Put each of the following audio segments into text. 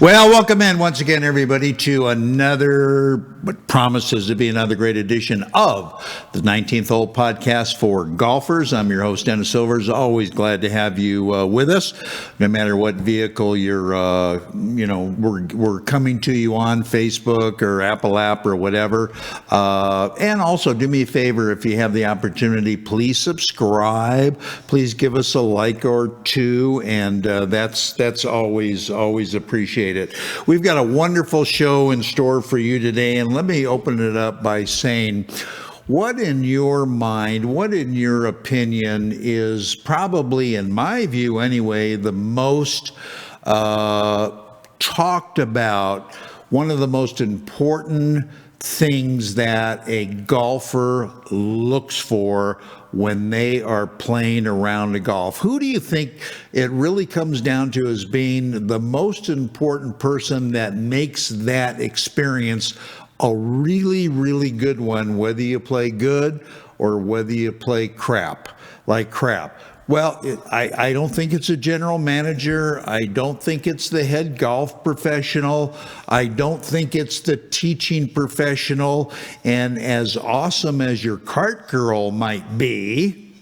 Well, welcome in once again, everybody, to another, what promises to be another great edition of the 19th Hole podcast for golfers. I'm your host, Dennis Silvers. Always glad to have you with us, no matter what vehicle you're, we're coming to you on, Facebook or Apple app or whatever. And also, do me a favor, if you have the opportunity, please subscribe. Please give us a like or two, and that's always appreciate it. We've got a wonderful show in store for you today, and let me open it up by saying, what in your mind, what in your opinion is probably, in my view anyway, the most talked about, one of the most important things that a golfer looks for when they are playing around the golf? Who do you think it really comes down to as being the most important person that makes that experience a really, really good one, whether you play good or whether you play like crap? Well, I don't think it's a general manager. I don't think it's the head golf professional. I don't think it's the teaching professional. And as awesome as your cart girl might be,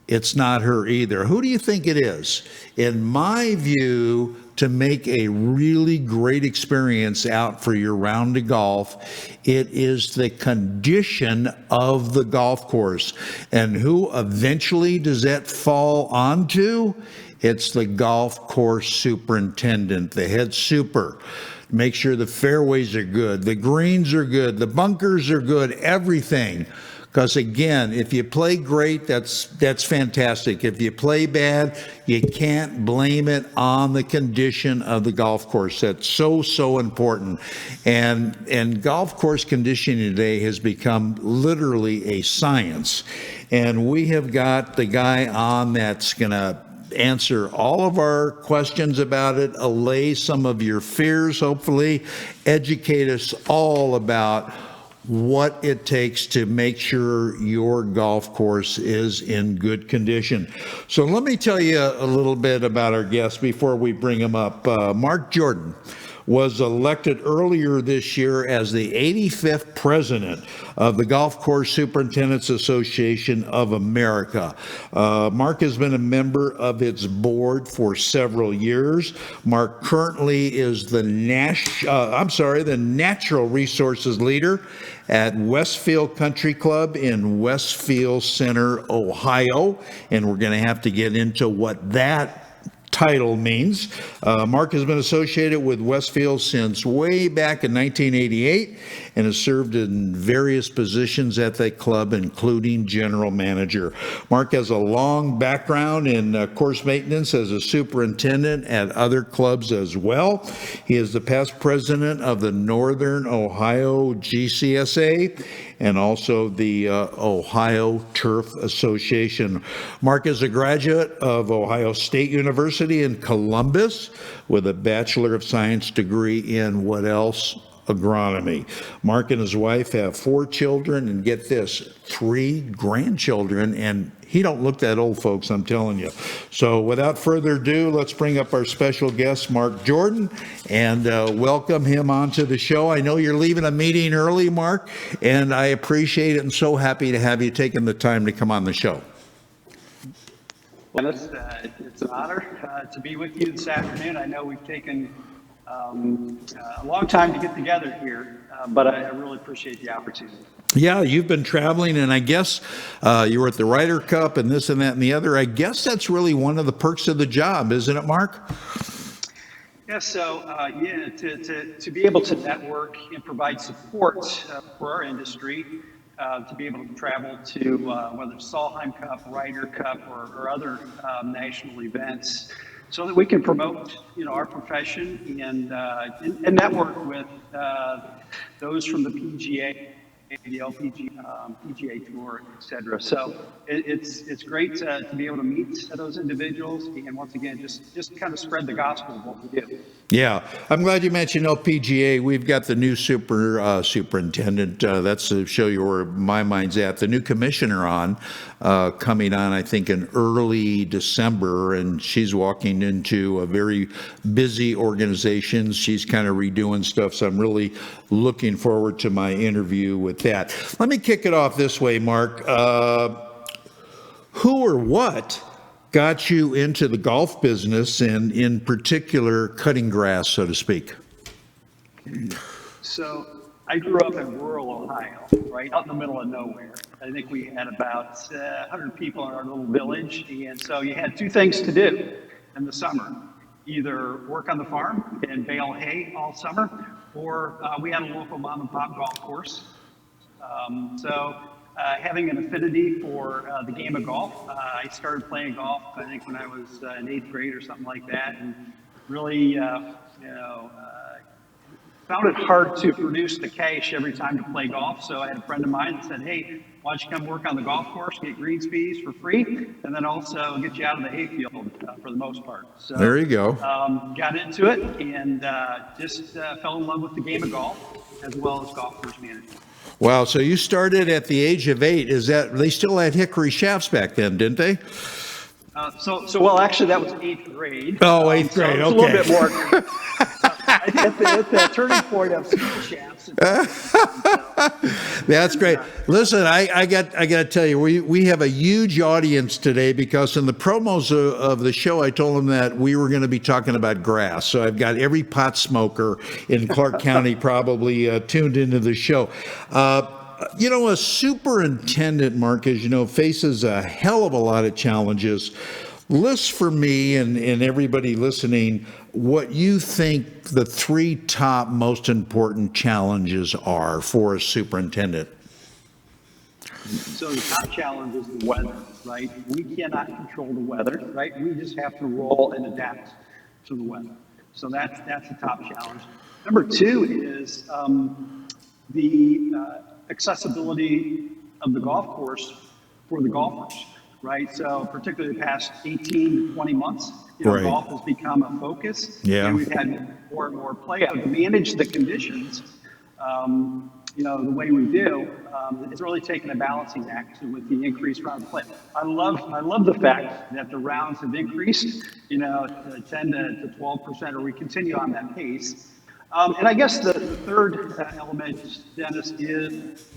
it's not her either. Who do you think it is? In my view, to make a really great experience out for your round of golf, it is the condition of the golf course. And who eventually does that fall onto? It's the golf course superintendent, the head super. Make sure the fairways are good, the greens are good, the bunkers are good, everything. Because again, if you play great, that's fantastic. If you play bad, you can't blame it on the condition of the golf course. That's so important. And golf course conditioning today has become literally a science. And we have got the guy on that's going to answer all of our questions about it, allay some of your fears, hopefully, educate us all about what it takes to make sure your golf course is in good condition. So let me tell you a little bit about our guest before we bring him up. Mark Jordan was elected earlier this year as the 85th president of the Golf Course Superintendents Association of America. Mark has been a member of its board for several years. Mark currently is the natural resources leader at Westfield Country Club in Westfield Center, Ohio, and we're going to have to get into what that title means. Mark has been associated with Westfield since way back in 1988 and has served in various positions at that club, including general manager. Mark has a long background in course maintenance as a superintendent at other clubs as well. He is the past president of the Northern Ohio GCSA and also the Ohio Turf Association. Mark is a graduate of Ohio State University in Columbus with a Bachelor of Science degree in what else? Agronomy. Mark and his wife have 4 children, and get this, 3 grandchildren, and he don't look that old, folks, I'm telling you. So without further ado, let's bring up our special guest, Mark Jordan, and welcome him onto the show. I know you're leaving a meeting early, Mark, and I appreciate it and so happy to have you taking the time to come on the show. Well, it's an honor to be with you this afternoon. I know we've taken a long time to get together here, but I really appreciate the opportunity. Yeah, you've been traveling, and I guess you were at the Ryder Cup and this and that and the other. I guess that's really one of the perks of the job, isn't it, Mark? Yeah, so to be able to network and provide support for our industry, to be able to travel to whether it's Solheim Cup, Ryder Cup, or other national events, so that we can promote, our profession and network with those from the PGA the PGA Tour, et cetera. So it's great to be able to meet those individuals and once again, just kind of spread the gospel of what we do. Yeah, I'm glad you mentioned LPGA. We've got the new superintendent. That's to show you where my mind's at. The new commissioner coming on, I think, in early December, and she's walking into a very busy organization. She's kind of redoing stuff, so I'm really looking forward to my interview with that. Let me kick it off this way, Mark. Who or what got you into the golf business, and in particular cutting grass, so to speak? So I grew up in rural Ohio, right out in the middle of nowhere. I think we had about 100 people in our little village, and so you had two things to do in the summer: either work on the farm and bale hay all summer, or we had a local mom and pop golf course. Having an affinity for the game of golf, I started playing golf, I think, when I was in 8th grade or something like that, and really, found it hard to produce the cash every time to play golf. So I had a friend of mine that said, "Hey, why don't you come work on the golf course, get greens fees for free, and then also get you out of the hayfield for the most part." So there you go. Got into it and just fell in love with the game of golf as well as golf course management. Wow, so you started at the age of 8. Is that, they still had hickory shafts back then, didn't they? Well, actually, that was 8th grade. Oh, 8th grade, so it's okay. a little bit more. I think at the turning point of ski shafts. That's great. Listen, I got to tell you, we have a huge audience today because in the promos of the show, I told them that we were going to be talking about grass. So I've got every pot smoker in Clark County probably tuned into the show. A superintendent, Mark, as you know, faces a hell of a lot of challenges. List for me and everybody listening what you think the 3 top most important challenges are for a superintendent. So the top challenge is the weather, right? We cannot control the weather, right? We just have to roll and adapt to the weather. So that's the top challenge. Number 2 is the accessibility of the golf course for the golfers, right? So particularly the past 18 to 20 months, right. Golf has become a focus. Yeah. And we've had more and more play out. To manage the conditions, the way we do, it's really taken a balancing act with the increased round play. I love the fact that the rounds have increased, 10 to 12%, or we continue on that pace. And I guess the third element, Dennis, is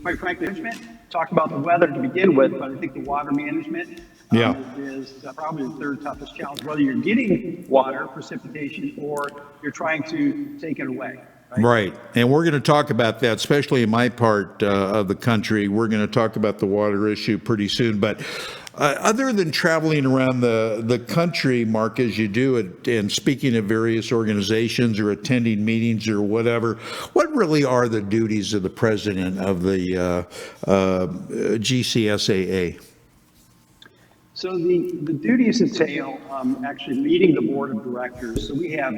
quite frankly, management. Talk about the weather to begin with, but I think the water management is probably the third toughest challenge, whether you're getting water, precipitation, or you're trying to take it away. Right. And we're going to talk about that, especially in my part of the country. We're going to talk about the water issue pretty soon. But other than traveling around the country, Mark, as you do it, and speaking at various organizations or attending meetings or whatever, what really are the duties of the president of the GCSAA? So the duties entail actually leading the board of directors. So we have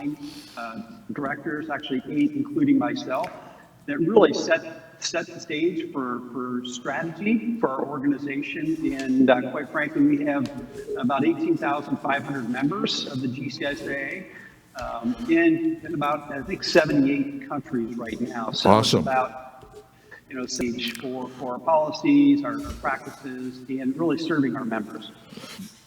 9 directors, actually 8 including myself, that really set the stage for strategy for our organization. And quite frankly, we have about 18,500 members of the GCSAA in about, I think, 78 countries right now. So awesome. It's about stage for our policies, our practices, and really serving our members.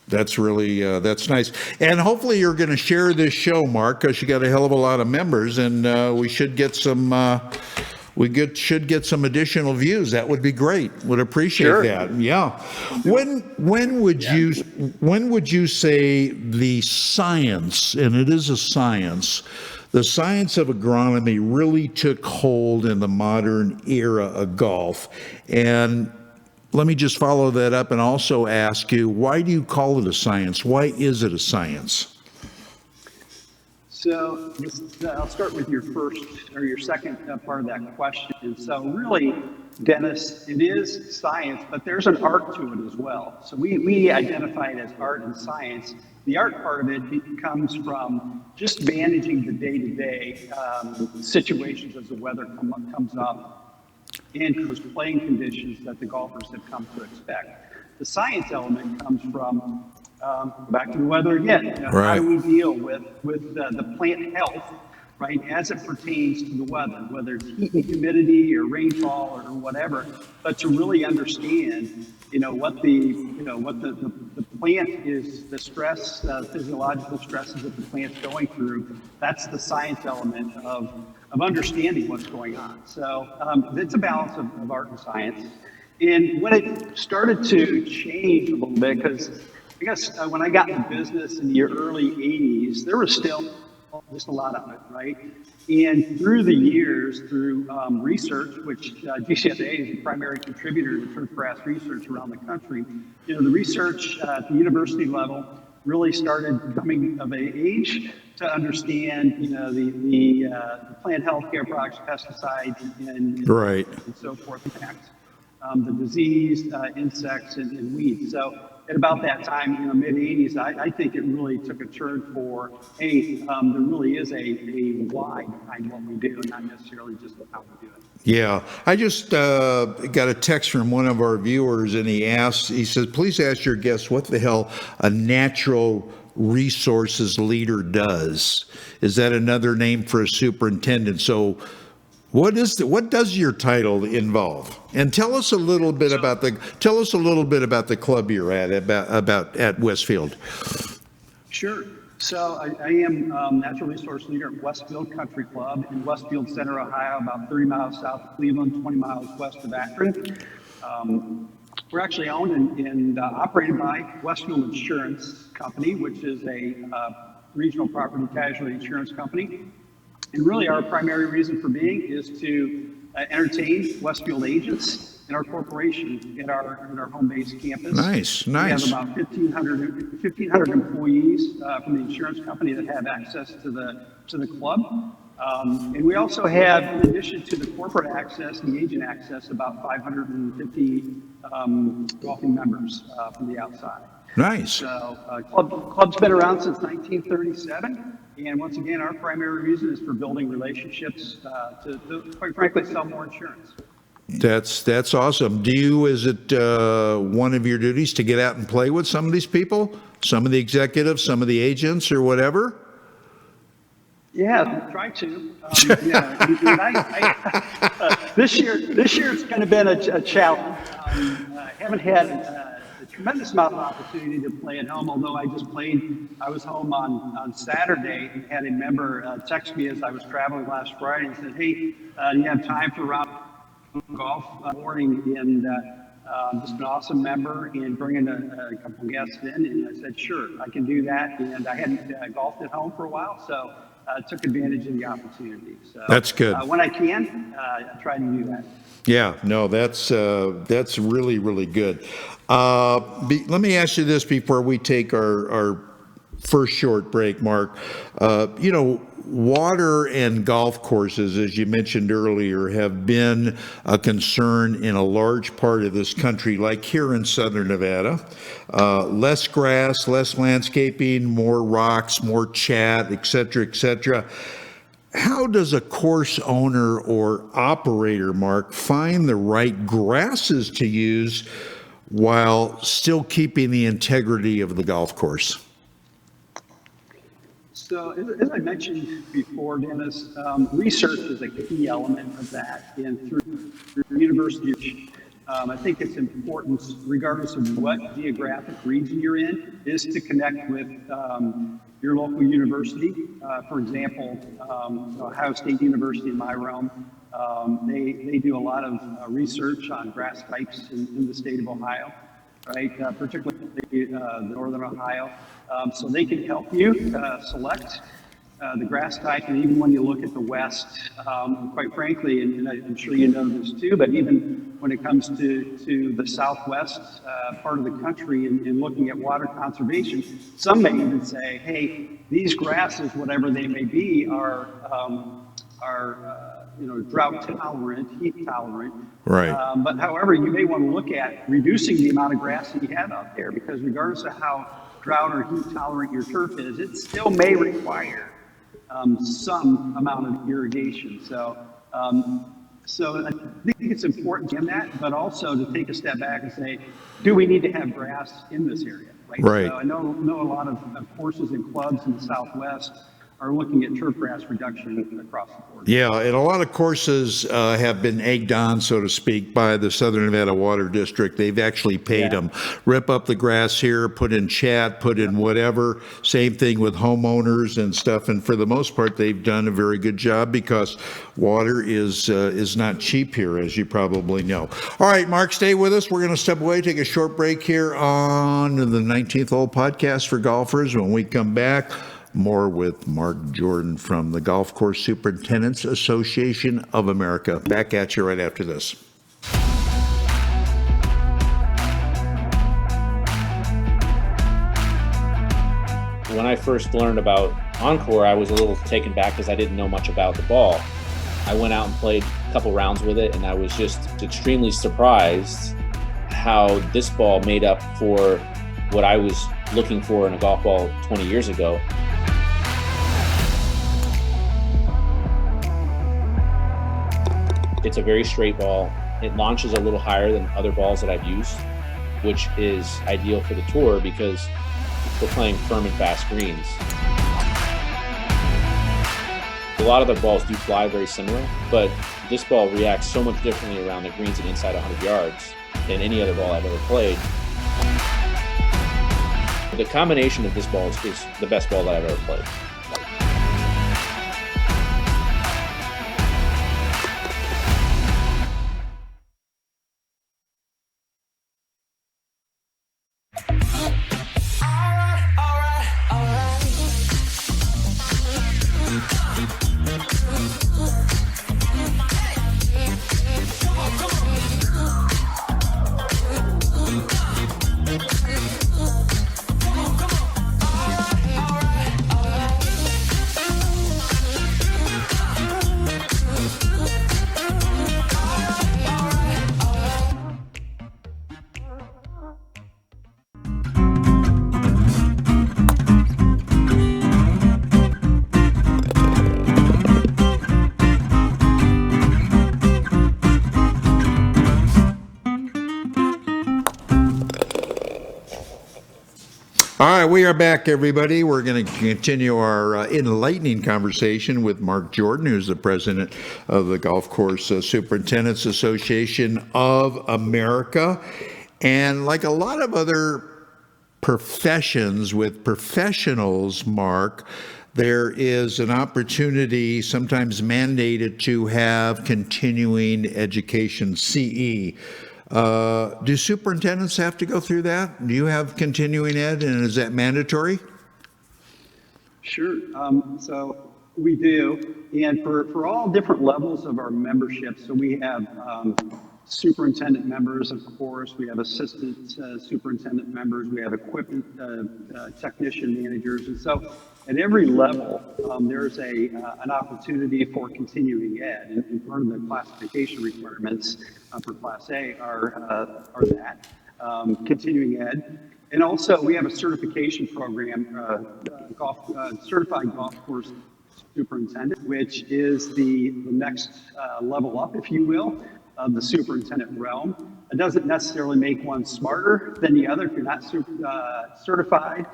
That's really, that's nice. And hopefully you're going to share this show, Mark, because you got a hell of a lot of members, and we should get some, should get some additional views. That would be great. Would appreciate that. Yeah. When would you say the science, and it is a science, the science of agronomy really took hold in the modern era of golf? And let me just follow that up and also ask you, why do you call it a science? Why is it a science? So I'll start with your second part of that question. So really, Dennis, it is science, but there's an art to it as well. So we identify it as art and science. The art part of it comes from just managing the day-to-day situations as the weather comes up. and creates playing conditions that the golfers have come to expect. The science element comes from, back to the weather again. You know, how do we deal with the plant health, right, as it pertains to the weather, whether it's heat and humidity or rainfall or whatever, but to really understand, what the plant is, the stress, physiological stresses that the plant's going through. That's the science element of understanding what's going on. So it's a balance of art and science. And when it started to change a little bit, because I guess when I got in the business in the early 80s, there was still just a lot of it, right? And through the years, through research, which GCSA is a primary contributor to turfgrass research around the country, the research at the university level really started coming of age to understand, the plant health care products, pesticides, and so forth, impact the disease, insects, and weeds. So at about that time, mid 80s, I think it really took a turn for, hey, there really is a why behind what we do, and not necessarily just how we do it. Yeah, I just got a text from one of our viewers, and he says, please ask your guests what the hell a natural resources leader does. Is that another name for a superintendent? So what does your title involve? And tell us a little bit about the club you're at Westfield. Sure. So I am natural resource leader at Westfield Country Club in Westfield Center, Ohio, about 30 miles south of Cleveland, 20 miles west of Akron. We're actually owned and operated by Westfield Insurance Company, which is a regional property casualty insurance company. And really our primary reason for being is to entertain Westfield agents in our corporation at our home-based campus. Nice. We have about 1,500 employees from the insurance company that have access to the club. And we also have, in addition to the corporate access, the agent access, about 550 golfing members from the outside. Nice. So club's been around since 1937. And once again, our primary reason is for building relationships to quite frankly, sell more insurance. That's awesome. Is it one of your duties to get out and play with some of these people, some of the executives, some of the agents, or whatever? Yeah, try to. This year it's kind of been a challenge. I haven't had a tremendous amount of opportunity to play at home, although I just played. I was home on Saturday and had a member text me as I was traveling last Friday and said, hey, do you have time for a round of golf morning? And just an awesome member and bringing a couple guests in. And I said, sure, I can do that. And I hadn't golfed at home for a while, so took advantage of the opportunity. So that's good. When I can, I try to do that. Yeah, no, that's really, really good. Let me ask you this before we take our first short break, Mark. Water and golf courses, as you mentioned earlier, have been a concern in a large part of this country, like here in Southern Nevada. Less grass, less landscaping, more rocks, more chat, et cetera, et cetera. How does a course owner or operator, Mark, find the right grasses to use while still keeping the integrity of the golf course? So as I mentioned before, Dennis, research is a key element of that. And through university, I think it's important, regardless of what geographic region you're in, is to connect with your local university. For example, Ohio State University in my realm, they do a lot of research on grass types in the state of Ohio, right? Particularly northern Ohio. So they can help you select the grass type, and even when you look at the West, quite frankly, and I'm sure you know this too, but even when it comes to the Southwest part of the country and looking at water conservation, some may even say, hey, these grasses, whatever they may be, are drought tolerant, heat tolerant. Right. But however, you may want to look at reducing the amount of grass that you have out there, because regardless of how drought or heat tolerant your turf is, it still may require some amount of irrigation. So So I think it's important in that, but also to take a step back and say, do we need to have grass in this area, right? Right. So I know a lot of courses and clubs in the Southwest are looking at turf grass reduction across the board. Yeah, and a lot of courses have been egged on, so to speak, by the Southern Nevada Water District. They've actually paid Yeah. them. Rip up the grass here, put in chat, put in whatever. Same thing with homeowners and stuff. And for the most part, they've done a very good job because water is not cheap here, as you probably know. All right, Mark, stay with us. We're going to step away, take a short break here on the 19th Hole Podcast for Golfers. When we come back, more with Mark Jordan from the Golf Course Superintendents Association of America. Back at you right after this. When I first learned about Encore, I was a little taken back because I didn't know much about the ball. I went out and played a couple rounds with it, and I was just extremely surprised how this ball made up for what I was looking for in a golf ball 20 years ago. It's a very straight ball. It launches a little higher than other balls that I've used, which is ideal for the tour because we're playing firm and fast greens. A lot of the balls do fly very similar, but this ball reacts so much differently around the greens and inside 100 yards than any other ball I've ever played. The combination of this ball is the best ball that I've ever played. All right, we are back, everybody. We're going to continue our enlightening conversation with Mark Jordan, who's the president of the Golf Course Superintendents Association of America. And like a lot of other professions with professionals, Mark, there is an opportunity, sometimes mandated, to have continuing education, CE. Do superintendents have to go through that? Do you have continuing ed, and is that mandatory? Sure. So we do. And for all different levels of our membership, so we have superintendent members, of course, we have assistant superintendent members, we have equipment technician managers. And so at every level, there's an opportunity for continuing ed. And part of the classification requirements for Class A are that, continuing ed. And also, we have a certification program, certified golf course superintendent, which is the next level up, if you will, of the superintendent realm. It doesn't necessarily make one smarter than the other. If you're not certified,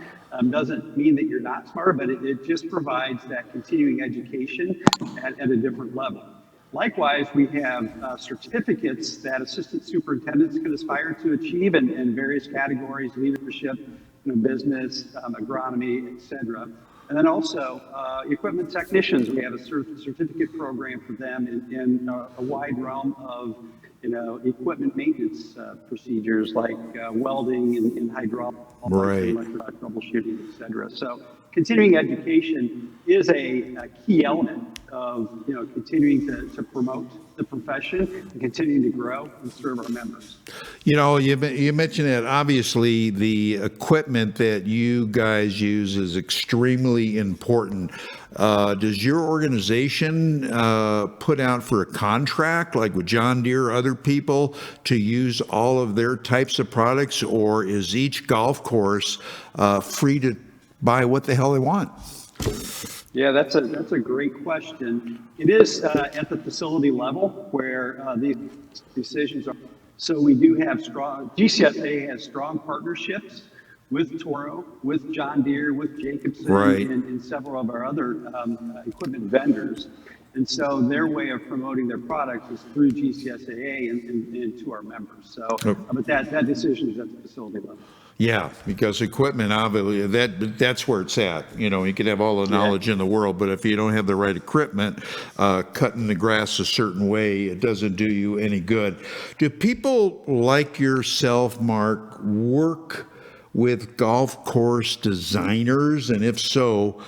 doesn't mean that you're not smarter, but it just provides that continuing education at a different level. Likewise, we have certificates that assistant superintendents can aspire to achieve in various categories: leadership, business, agronomy, et cetera. And then also equipment technicians. We have a certificate program for them in a wide realm of equipment maintenance procedures like welding and hydraulics, Right. electrical troubleshooting, et cetera. So continuing education is a key element of continuing to promote the profession and continuing to grow and serve our members. You mentioned that obviously the equipment that you guys use is extremely important. Does your organization put out for a contract, like with John Deere or other people, to use all of their types of products, or is each golf course free to buy what the hell they want? Yeah, that's a great question. It is at the facility level where these decisions are. So we do have strong, GCSA has strong partnerships with Toro, with John Deere, with Jacobson, Right. and several of our other equipment vendors. And so their way of promoting their products is through GCSAA and to our members. So, but that decision is at the facility level. Yeah, because equipment, obviously, that's where it's at. You know, you can have all the Yeah. knowledge in the world, but if you don't have the right equipment, cutting the grass a certain way, it doesn't do you any good. Do people like yourself, Mark, work with golf course designers? And if so,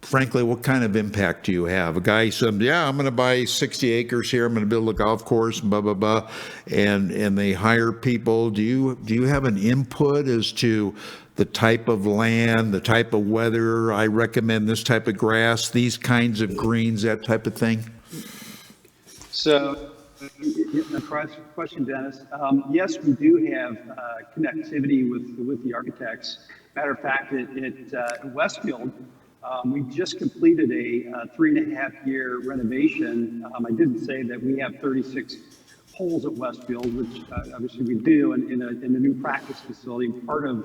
frankly, what kind of impact do you have? A guy said, "Yeah, I'm going to buy 60 acres here. I'm going to build a golf course, blah blah blah," and they hire people. Do you have an input as to the type of land, the type of weather? I recommend this type of grass, these kinds of greens, that type of thing. So, the question, Dennis. Yes, we do have connectivity with the architects. Matter of fact, at Westfield, we just completed a 3.5-year renovation. I didn't say that we have 36 holes at Westfield, which obviously we do, in a new practice facility. Part of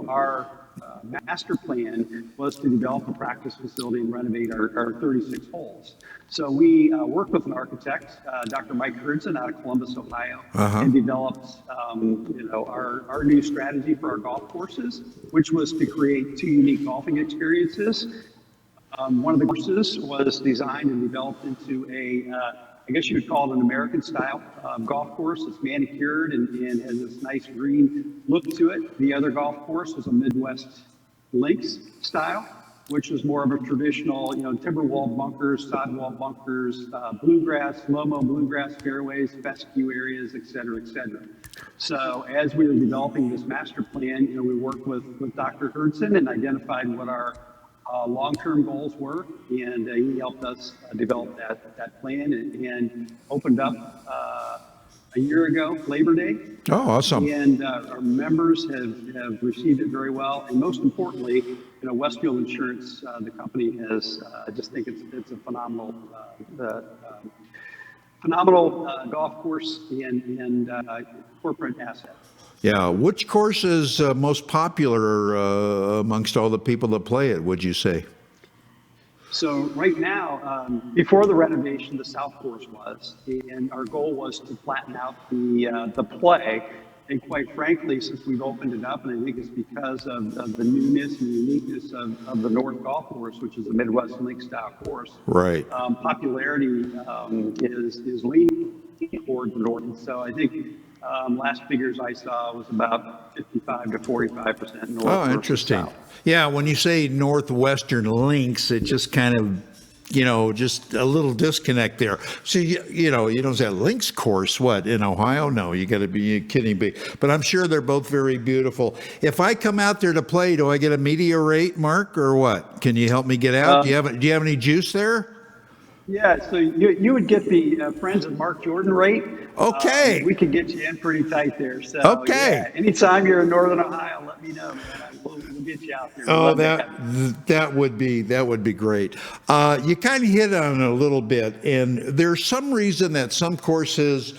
our master plan was to develop a practice facility and renovate our 36 holes. So we worked with an architect, Dr. Mike Hurdson out of Columbus, Ohio, and developed our new strategy for our golf courses, which was to create 2 unique golfing experiences. One of the courses was designed and developed into I guess you would call it an American style golf course. It's manicured and has this nice green look to it. The other golf course was a Midwest links style, which is more of a traditional, timber wall bunkers, sod wall bunkers, bluegrass, Lomo bluegrass fairways, fescue areas, et cetera, et cetera. So as we were developing this master plan, we worked with Dr. Hurdson and identified what our long-term goals were, and he helped us develop that plan and opened up a year ago, Labor Day. Oh, awesome. And our members have received it very well. And most importantly, Westfield Insurance, the company has, I just think it's a phenomenal golf course and corporate asset. Yeah, which course is most popular amongst all the people that play it, would you say? So right now, before the renovation, the South Course was, and our goal was to flatten out the play. And quite frankly, since we've opened it up, and I think it's because of the newness and uniqueness of the North Golf Course, which is a Midwest Link style course. Right. Popularity is leaning toward the North. And so I think last figures I saw was about 55 to 45% North. Oh, interesting. South. Yeah, when you say Northwestern links, it just kind of, just a little disconnect there. So, you don't say links course, what, in Ohio? No, you got to be kidding me. But I'm sure they're both very beautiful. If I come out there to play, do I get a media rate, Mark, or what? Can you help me get out? Do you have any juice there? Yeah, so you would get the Friends of Mark Jordan rate. Okay. We could get you in pretty tight there. So, okay. Yeah, anytime you're in Northern Ohio, let me know, man. We'll get you out there. Oh, that would be great. You kind of hit on it a little bit, and there's some reason that some courses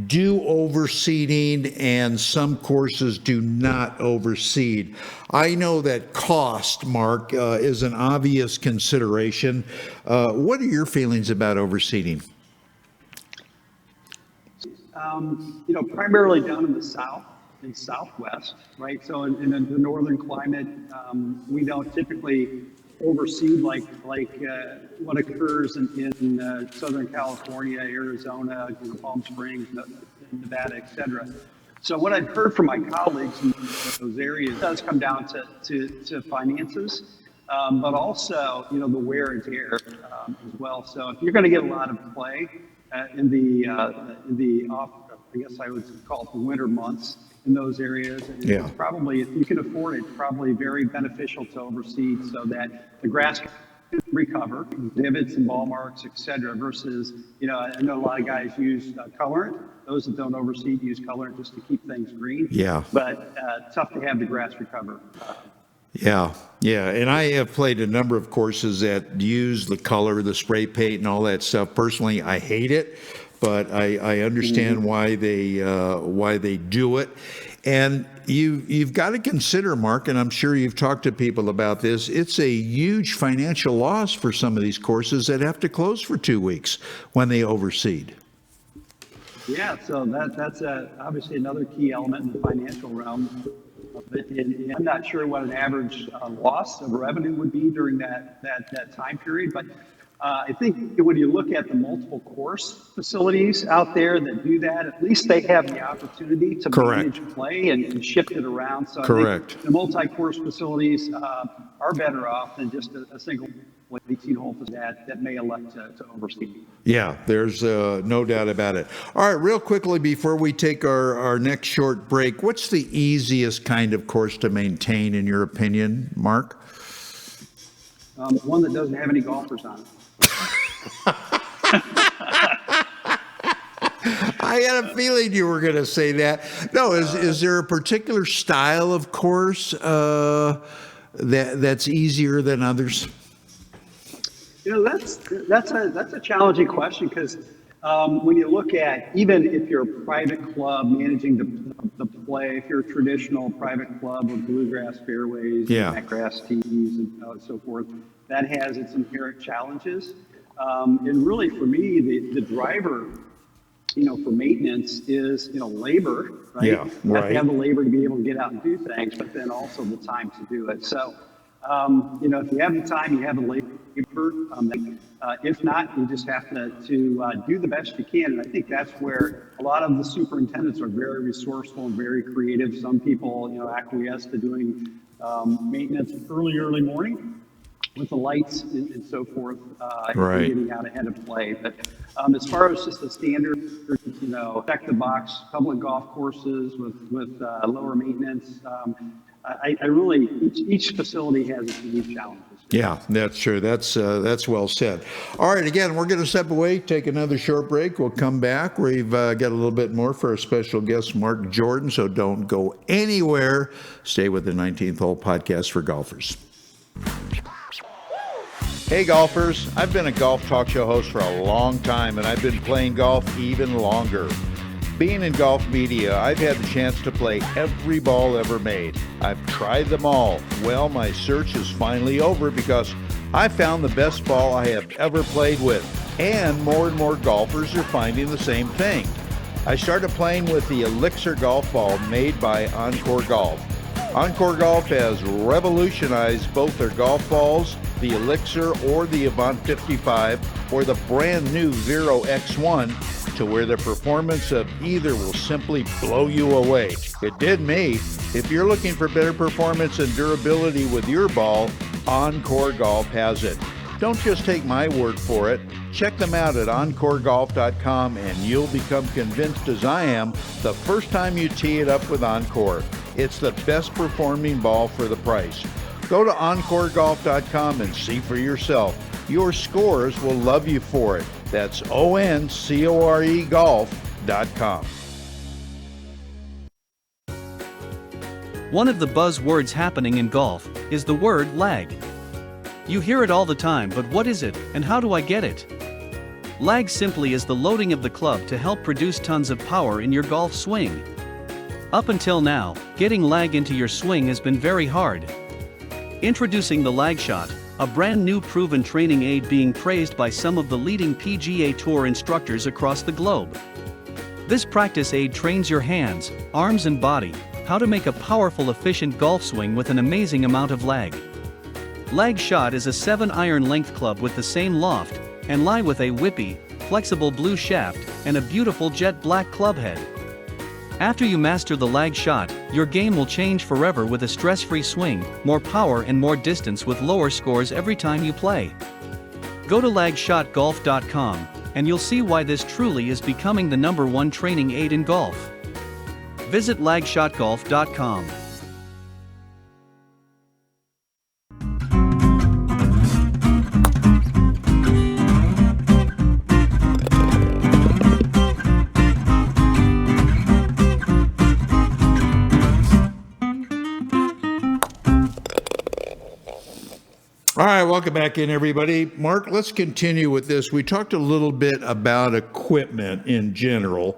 do overseeding and some courses do not overseed. I know that cost, Mark, is an obvious consideration. What are your feelings about overseeding? Primarily down in the South and Southwest, right? So in the northern climate, we don't typically overseed like what occurs in Southern California, Arizona, Palm Springs, Nevada, et cetera. So what I've heard from my colleagues in those areas does come down to finances, but also, the wear and tear as well. So if you're going to get a lot of play in the off, I guess I would call it the winter months in those areas, it's probably, if you can afford it, probably very beneficial to overseed so that the grass can recover, divots and ball marks, et cetera, versus, I know a lot of guys use colorant. Those that don't overseed use colorant just to keep things green. Yeah. But tough to have the grass recover. Yeah, yeah, and I have played a number of courses that use the color, the spray paint, and all that stuff. Personally, I hate it, but I understand why they do it. And you've got to consider, Mark, and I'm sure you've talked to people about this. It's a huge financial loss for some of these courses that have to close for 2 weeks when they overseed. Yeah, so that's obviously another key element in the financial realm. And I'm not sure what an average loss of revenue would be during that time period, but I think when you look at the multiple course facilities out there that do that, at least they have the opportunity to Correct. manage play and shift it around. So I Correct. think the multi-course facilities are better off than just a single 18-hole that may elect to oversee. Yeah, there's no doubt about it. All right, real quickly before we take our next short break, what's the easiest kind of course to maintain in your opinion, Mark? One that doesn't have any golfers on it. I had a feeling you were going to say that. No, is there a particular style of course that's easier than others? That's a challenging question because when you look at, even if you're a private club managing the play, if you're a traditional private club with bluegrass fairways, grass tees, and so forth, that has its inherent challenges. And really, for me, the driver, for maintenance is, labor, right? Yeah, You have right. to have the labor to be able to get out and do things, but then also the time to do it. So, if you have the time, you have the labor. If not, you just have to do the best you can. And I think that's where a lot of the superintendents are very resourceful and very creative. Some people, acquiesce to doing maintenance early morning with the lights and so forth, Right. getting out ahead of play. But as far as just the standard, check the box, public golf courses with lower maintenance, I really, each facility has its unique challenges. Yeah, that's true. That's well said. All right, again, we're going to step away, take another short break. We'll come back. We've got a little bit more for our special guest, Mark Jordan, so don't go anywhere. Stay with the 19th Hole Podcast for golfers. Hey golfers, I've been a golf talk show host for a long time, and I've been playing golf even longer. Being in golf media, I've had the chance to play every ball ever made. I've tried them all. Well, my search is finally over because I found the best ball I have ever played with, and more golfers are finding the same thing. I started playing with the Elixir golf ball made by Encore Golf. Encore Golf has revolutionized both their golf balls, the Elixir or the Avant 55, or the brand new Vero X1, to where the performance of either will simply blow you away. It did me. If you're looking for better performance and durability with your ball, Encore Golf has it. Don't just take my word for it. Check them out at EncoreGolf.com and you'll become convinced, as I am, the first time you tee it up with Encore. It's the best performing ball for the price. Go to EncoreGolf.com and see for yourself. Your scores will love you for it. That's ONCORE golf.com. One of the buzzwords happening in golf is the word lag. You hear it all the time, but what is it, and how do I get it? Lag simply is the loading of the club to help produce tons of power in your golf swing. Up until now, getting lag into your swing has been very hard. Introducing the Lag Shot, a brand new proven training aid being praised by some of the leading PGA Tour instructors across the globe. This practice aid trains your hands, arms and body how to make a powerful, efficient golf swing with an amazing amount of lag. Lag Shot is a 7-iron length club with the same loft and lie with a whippy, flexible blue shaft and a beautiful jet black club head. After you master the Lag Shot, your game will change forever with a stress-free swing, more power and more distance with lower scores every time you play. Go to lagshotgolf.com and you'll see why this truly is becoming the #1 training aid in golf. Visit lagshotgolf.com. All right, welcome back in, everybody. Mark, let's continue with this. We talked a little bit about equipment in general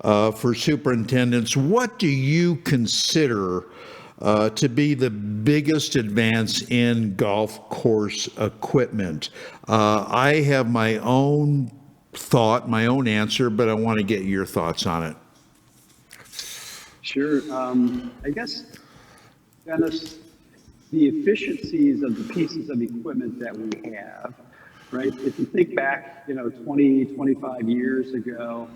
for superintendents. What do you consider to be the biggest advance in golf course equipment? I have my own thought, my own answer, but I want to get your thoughts on it. Sure. I guess, Dennis, the efficiencies of the pieces of equipment that we have, right? If you think back, 20, 25 years ago,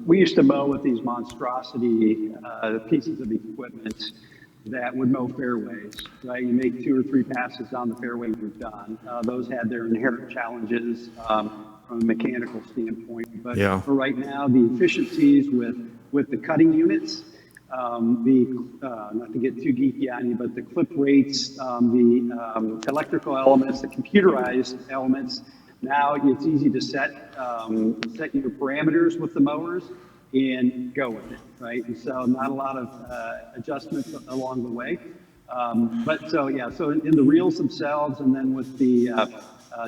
we used to mow with these monstrosity pieces of equipment that would mow fairways, right? You make 2 or 3 passes down the fairway, you're done. Those had their inherent challenges from a mechanical standpoint, but Yeah. for right now, the efficiencies with the cutting units, not to get too geeky on you, but the clip rates, the electrical elements, the computerized elements. Now it's easy to set your parameters with the mowers and go with it, right? And so not a lot of adjustments along the way. So in the reels themselves, and then with the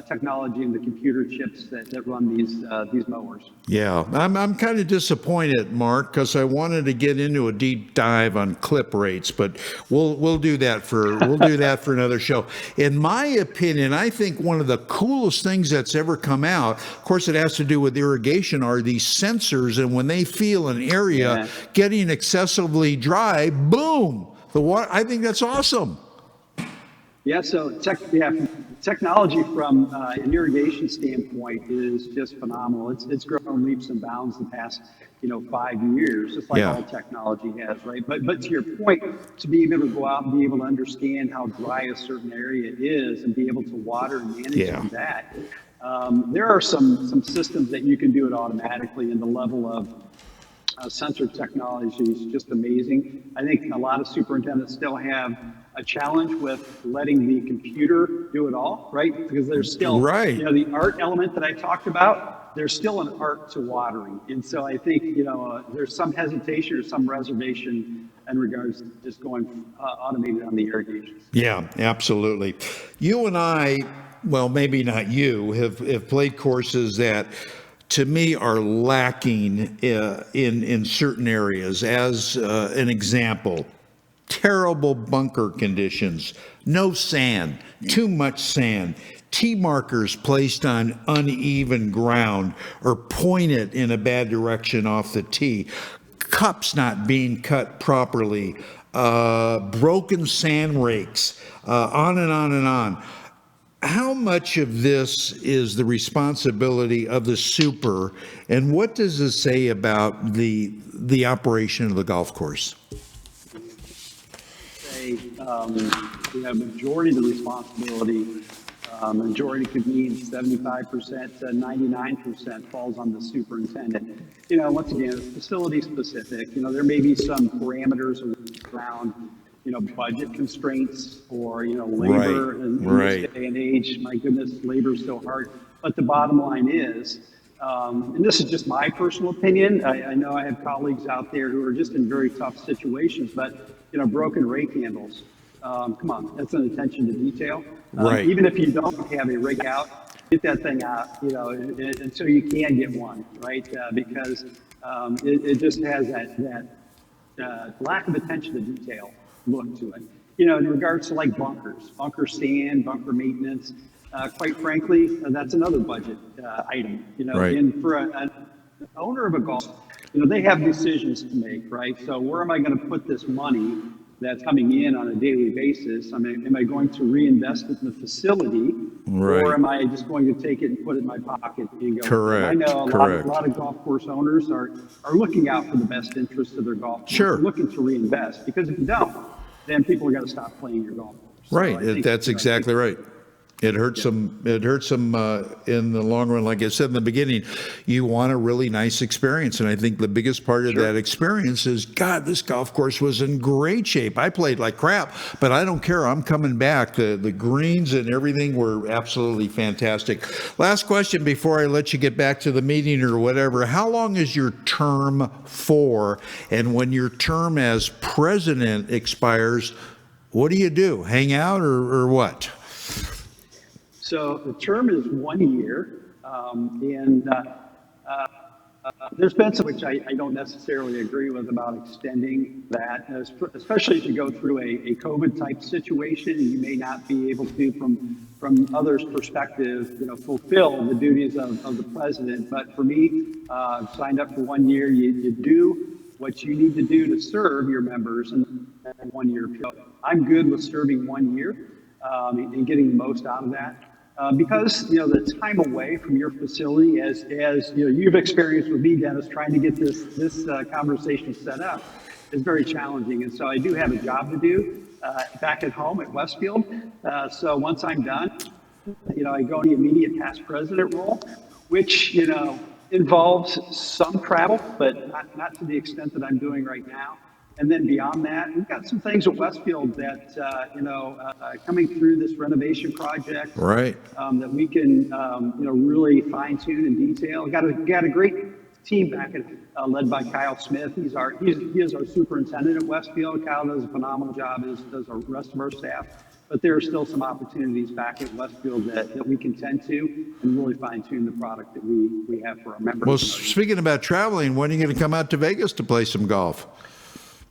technology and the computer chips that run these mowers. Yeah, I'm kind of disappointed, Mark, because I wanted to get into a deep dive on clip rates, but we'll do that for another show. In my opinion, I think one of the coolest things that's ever come out, of course, it has to do with irrigation, are these sensors, and when they feel an area getting excessively dry, boom, the water. I think that's awesome. Yeah, technology from an irrigation standpoint is just phenomenal. It's grown leaps and bounds the past 5 years, just like all technology has, right? But to your point, to be able to go out and be able to understand how dry a certain area is and be able to water and manage that, there are some systems that you can do it automatically, and the level of sensor technology is just amazing. I think a lot of superintendents still have a challenge with letting the computer do it all, right? Because there's still, the art element that I talked about, there's still an art to watering. And so I think, there's some hesitation or some reservation in regards to just going automated on the irrigation. Yeah, absolutely. You and I, well, maybe not you, have played courses that to me are lacking in certain areas. As an example, terrible bunker conditions, no sand, too much sand, tee markers placed on uneven ground or pointed in a bad direction off the tee, cups not being cut properly, broken sand rakes, on and on and on. How much of this is the responsibility of the super, and what does it say about the operation of the golf course? Majority of the responsibility, majority could mean 75% to 99% falls on the superintendent. Once again, it's facility specific. There may be some parameters around, budget constraints or, labor. In this day and age, my goodness, labor is so hard. But the bottom line is, and this is just my personal opinion, I know I have colleagues out there who are just in very tough situations, but, broken rake handles. Come on, that's an attention to detail. Even if you don't have a rake out, get that thing out, until you can get one, right? Because it just has that lack of attention to detail look to it. In regards to like bunker stand, bunker maintenance, quite frankly, that's another budget item. And for an owner of a golf, they have decisions to make, right? So where am I going to put this money that's coming in on a daily basis? I mean, am I going to reinvest it in the facility, or am I just going to take it and put it in my pocket and go? Correct. I know a lot of golf course owners are looking out for the best interest of their golf course. They're looking to reinvest, because if you don't, then people are going to stop playing your golf course. Right. So that's exactly right. It hurts them. It hurts them in the long run. Like I said in the beginning, you want a really nice experience, and I think the biggest part of that experience is, God, this golf course was in great shape. I played like crap, but I don't care. I'm coming back. The greens and everything were absolutely fantastic. Last question before I let you get back to the meeting or whatever. How long is your term for? And when your term as president expires, What do you do? Hang out or what? So the term is 1 year, and there's been some which I don't necessarily agree with about extending that, especially if you go through a COVID type situation, you may not be able to, from others' perspective, fulfill the duties of the president. But for me, signed up for 1 year, you do what you need to do to serve your members in 1 year. I'm good with serving 1 year and getting the most out of that. Because the time away from your facility, as you've experienced with me, Dennis, trying to get this conversation set up is very challenging. And so I do have a job to do back at home at Westfield. So once I'm done, I go in the immediate past president role, which involves some travel, but not to the extent that I'm doing right now. And then beyond that, we've got some things at Westfield that, coming through this renovation project, Right. That we can, really fine tune and detail. Got a great team back at, led by Kyle Smith. He is our superintendent at Westfield. Kyle does a phenomenal job, as does the rest of our staff. But there are still some opportunities back at Westfield that we can tend to and really fine tune the product that we have for our members. Well, speaking about traveling, when are you going to come out to Vegas to play some golf?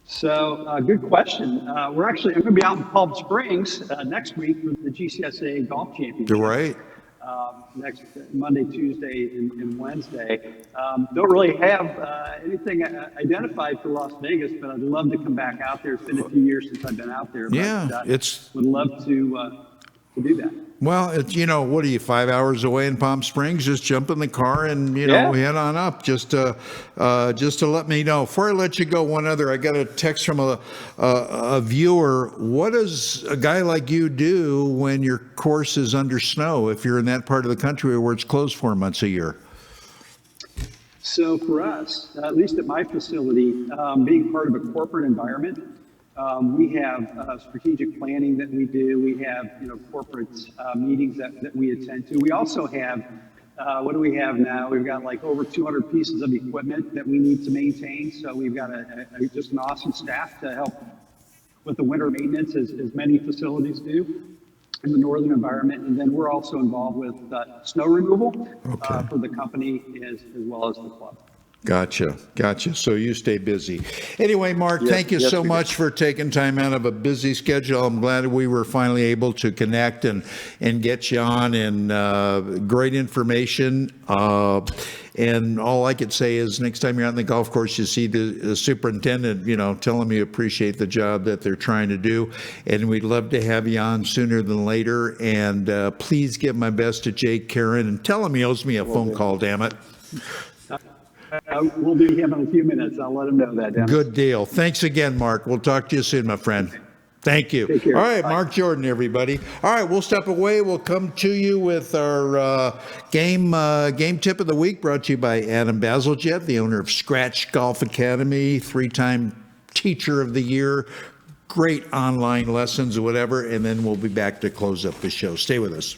So, good question. I'm going to be out in Palm Springs next week for the GCSA Golf Championship. Right. Next Monday, Tuesday, and Wednesday. Don't really have anything identified for Las Vegas, but I'd love to come back out there. It's been a few years since I've been out there. Yeah, but, would love to do that. Well, it's, what are you, 5 hours away in Palm Springs? Just jump in the car and, head on up just to let me know. Before I let you go, one other, I got a text from a viewer. What does a guy like you do when your course is under snow, if you're in that part of the country where it's closed 4 months a year? So for us, at least at my facility, being part of a corporate environment, we have strategic planning that we do. We have, corporate meetings that we attend to. We also have, what do we have now? We've got like over 200 pieces of equipment that we need to maintain. So we've got just an awesome staff to help with the winter maintenance, as many facilities do in the northern environment. And then we're also involved with snow removal for the company as well as the club. Gotcha. So you stay busy. Anyway, Mark, thank you so much for taking time out of a busy schedule. I'm glad we were finally able to connect and get you on, and great information. And all I could say is next time you're on the golf course, you see the superintendent, tell him you appreciate the job that they're trying to do. And we'd love to have you on sooner than later. And please give my best to Jake Karen and tell him he owes me a phone call, damn it. We'll be him in a few minutes. I'll let him know that, Dennis. Good deal. Thanks again, Mark. We'll talk to you soon, my friend. Thank you. Take care. All right, Bye. Mark Jordan, everybody. All right, we'll step away. We'll come to you with our game tip of the week, brought to you by Adam Bazalgette, the owner of Scratch Golf Academy, 3-time Teacher of the Year, great online lessons or whatever, and then we'll be back to close up the show. Stay with us.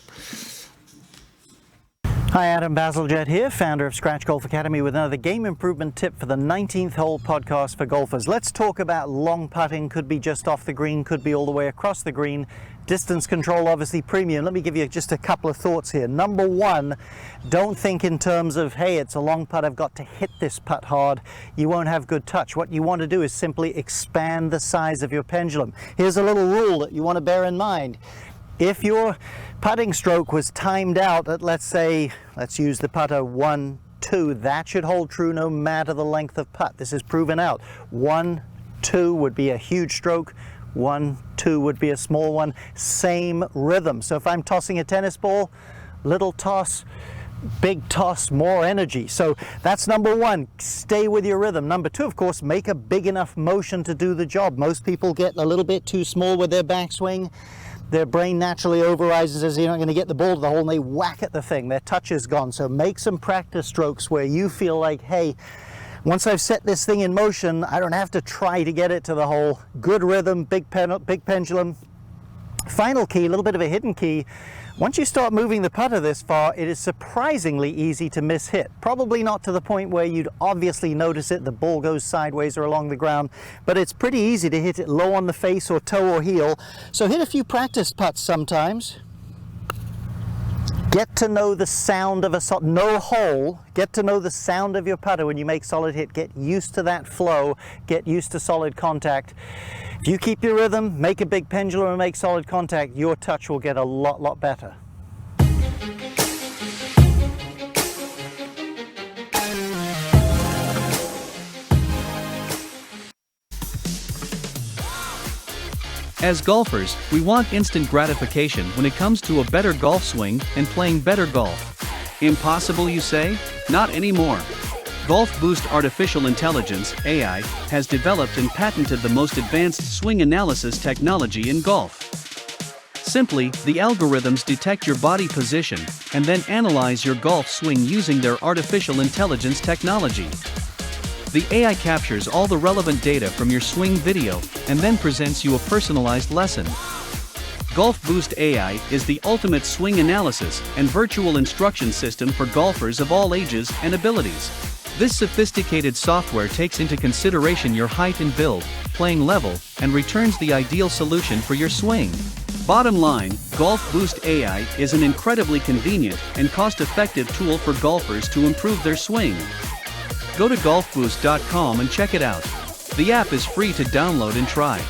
Hi, Adam Bazalgette here, founder of Scratch Golf Academy, with another game improvement tip for the 19th hole podcast for golfers. Let's talk about long putting. Could be just off the green, could be all the way across the green. Distance control, obviously premium. Let me give you just a couple of thoughts here. Number one, don't think in terms of, hey, it's a long putt, I've got to hit this putt hard. You won't have good touch. What you want to do is simply expand the size of your pendulum. Here's a little rule that you want to bear in mind. If your putting stroke was timed out at, let's use the putter 1, 2, that should hold true no matter the length of putt. This is proven out. 1, 2 would be a huge stroke. 1, 2 would be a small one. Same rhythm. So if I'm tossing a tennis ball, little toss, big toss, more energy. So that's number one, stay with your rhythm. Number two, of course, make a big enough motion to do the job. Most people get a little bit too small with their backswing. Their brain naturally overrides and says you're not going to get the ball to the hole, and they whack at the thing. Their touch is gone. So make some practice strokes where you feel like, hey, once I've set this thing in motion, I don't have to try to get it to the hole. Good rhythm, big pendulum. Final key, a little bit of a hidden key. Once you start moving the putter this far, it is surprisingly easy to miss hit. Probably not to the point where you'd obviously notice it, the ball goes sideways or along the ground, but it's pretty easy to hit it low on the face or toe or heel. So hit a few practice putts sometimes. Get to know the sound of no hole. Get to know the sound of your putter when you make solid hit. Get used to that flow. Get used to solid contact. If you keep your rhythm, make a big pendulum and make solid contact, your touch will get a lot better. As golfers, we want instant gratification when it comes to a better golf swing and playing better golf. Impossible, you say? Not anymore. Golf Boost Artificial Intelligence, AI, has developed and patented the most advanced swing analysis technology in golf. Simply, the algorithms detect your body position and then analyze your golf swing using their artificial intelligence technology. The AI captures all the relevant data from your swing video and then presents you a personalized lesson. Golf Boost AI is the ultimate swing analysis and virtual instruction system for golfers of all ages and abilities. This sophisticated software takes into consideration your height and build, playing level, and returns the ideal solution for your swing. Bottom line, Golf Boost AI is an incredibly convenient and cost-effective tool for golfers to improve their swing. Go to golfboost.com and check it out. The app is free to download and try.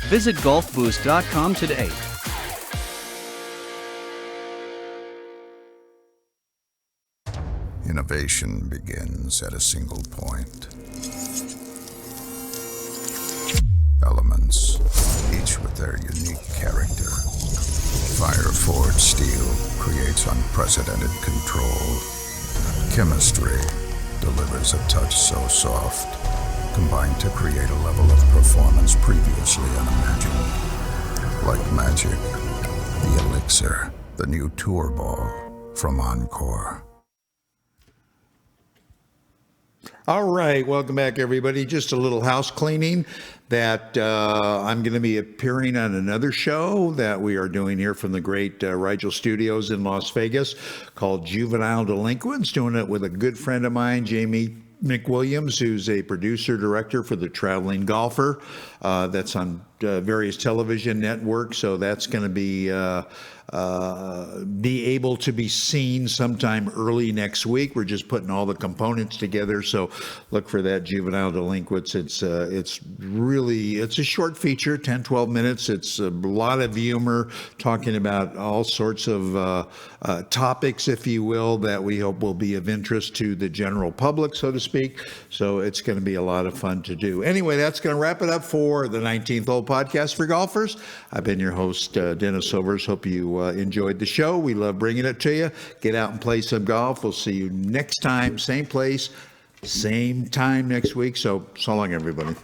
Visit golfboost.com today. Innovation begins at a single point. Elements, each with their unique character. Fire-forged steel creates unprecedented control. Chemistry delivers a touch so soft, combined to create a level of performance previously unimagined. Like magic, the Elixir, the new tour ball from Encore. All right, welcome back, everybody. Just a little house cleaning that I'm going to be appearing on another show that we are doing here from the great Rigel Studios in Las Vegas called Juvenile Delinquents, doing it with a good friend of mine, Jamie McWilliams, who's a producer-director for The Traveling Golfer. That's on various television networks, so that's going to be able to be seen sometime early next week. We're just putting all the components together, so look for that, Juvenile Delinquents. It's a short feature, 10, 12 minutes. It's a lot of humor, talking about all sorts of topics, if you will, that we hope will be of interest to the general public, so to speak. So it's going to be a lot of fun to do. Anyway, that's going to wrap it up for the 19th Hole Podcast for Golfers. I've been your host, Dennis Silvers. Hope you enjoyed the show. We love bringing it to you. Get out and play some golf. We'll see you next time, same place, same time next week. So long, everybody.